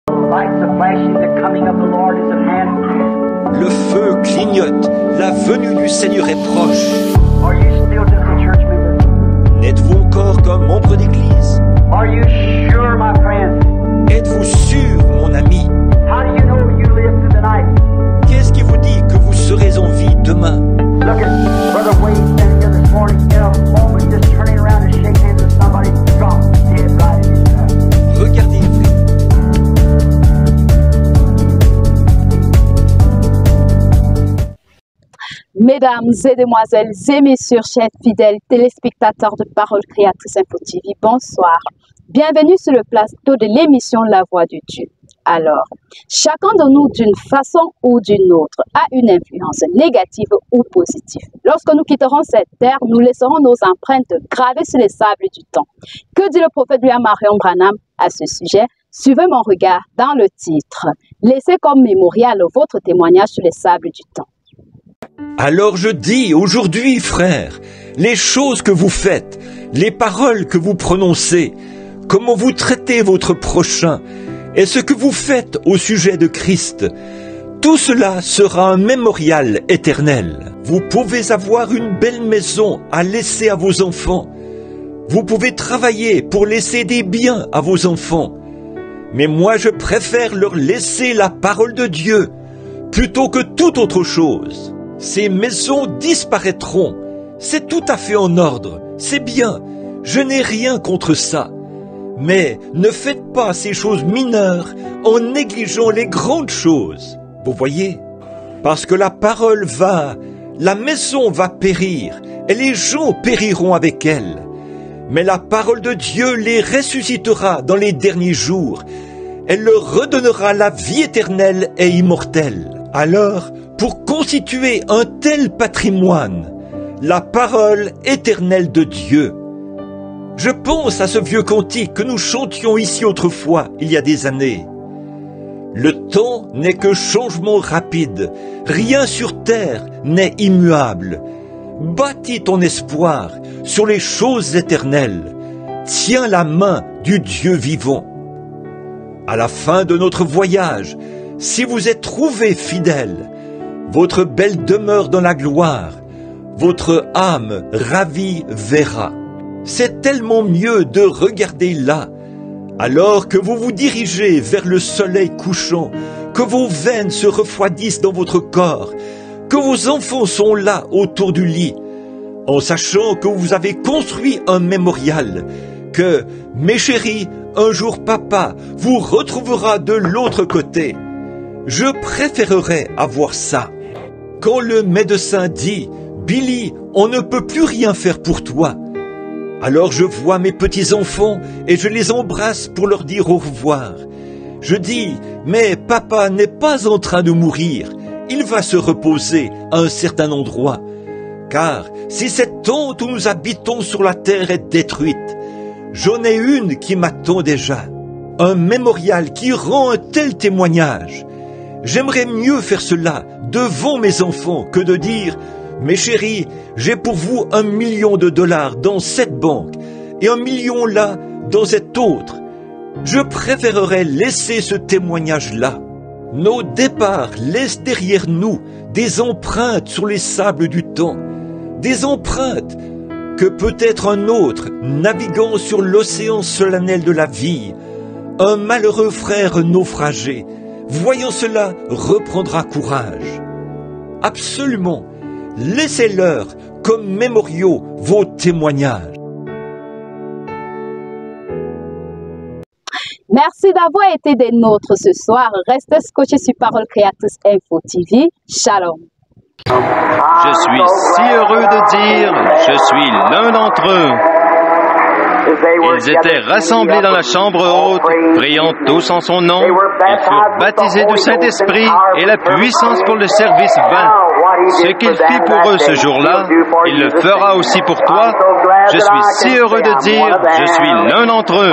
Le feu clignote, la venue du Seigneur est proche. N'êtes-vous encore qu'un membre d'église? Êtes-vous sûr, mon ami? Qu'est-ce qui vous dit que vous serez en vie demain? Regardez, Mesdames et demoiselles et messieurs, chers fidèles téléspectateurs de Parole Créatrice Info TV, bonsoir. Bienvenue sur le plateau de l'émission La Voix de Dieu. Alors, chacun de nous, d'une façon ou d'une autre, a une influence négative ou positive. Lorsque nous quitterons cette terre, nous laisserons nos empreintes gravées sur les sables du temps. Que dit le prophète William Marion Branham à ce sujet? Suivez mon regard dans le titre. Laissez comme mémorial votre témoignage sur les sables du temps. Alors je dis aujourd'hui, frères, les choses que vous faites, les paroles que vous prononcez, comment vous traitez votre prochain et ce que vous faites au sujet de Christ, tout cela sera un mémorial éternel. Vous pouvez avoir une belle maison à laisser à vos enfants. Vous pouvez travailler pour laisser des biens à vos enfants. Mais moi, je préfère leur laisser la parole de Dieu plutôt que toute autre chose. Ces maisons disparaîtront. C'est tout à fait en ordre. C'est bien. Je n'ai rien contre ça. Mais ne faites pas ces choses mineures en négligeant les grandes choses. Vous voyez? Parce que la maison va périr et les gens périront avec elle. Mais la parole de Dieu les ressuscitera dans les derniers jours. Elle leur redonnera la vie éternelle et immortelle. Alors, pour constituer un tel patrimoine, la parole éternelle de Dieu. Je pense à ce vieux cantique que nous chantions ici autrefois, il y a des années. Le temps n'est que changement rapide, rien sur terre n'est immuable. Bâtis ton espoir sur les choses éternelles. Tiens la main du Dieu vivant. À la fin de notre voyage, si vous êtes trouvés fidèles, votre belle demeure dans la gloire, votre âme ravie verra. C'est tellement mieux de regarder là, alors que vous vous dirigez vers le soleil couchant, que vos veines se refroidissent dans votre corps, que vos enfants sont là autour du lit, en sachant que vous avez construit un mémorial, que, mes chéris, un jour papa vous retrouvera de l'autre côté. Je préférerais avoir ça. Quand le médecin dit « Billy, on ne peut plus rien faire pour toi », alors je vois mes petits-enfants et je les embrasse pour leur dire au revoir. Je dis « Mais papa n'est pas en train de mourir, il va se reposer à un certain endroit. Car si cette tente où nous habitons sur la terre est détruite, j'en ai une qui m'attend déjà, un mémorial qui rend un tel témoignage. J'aimerais mieux faire cela devant mes enfants que de dire « Mes chéris, j'ai pour vous $1 million dans cette banque et $1 million là dans cette autre. » Je préférerais laisser ce témoignage-là. Nos départs laissent derrière nous des empreintes sur les sables du temps, des empreintes que peut-être un autre, naviguant sur l'océan solennel de la vie, un malheureux frère naufragé, voyant cela, reprendra courage. Absolument, laissez-leur comme mémoriaux vos témoignages. Merci d'avoir été des nôtres ce soir. Restez scotchés sur Parole Créatrice Info TV. Shalom. Je suis si heureux de dire, je suis l'un d'entre eux. Ils étaient rassemblés dans la chambre haute, priant tous en son nom. Ils furent baptisés du Saint-Esprit et la puissance pour le service vint. Ce qu'il fit pour eux ce jour-là, il le fera aussi pour toi. Je suis si heureux de dire, je suis l'un d'entre eux.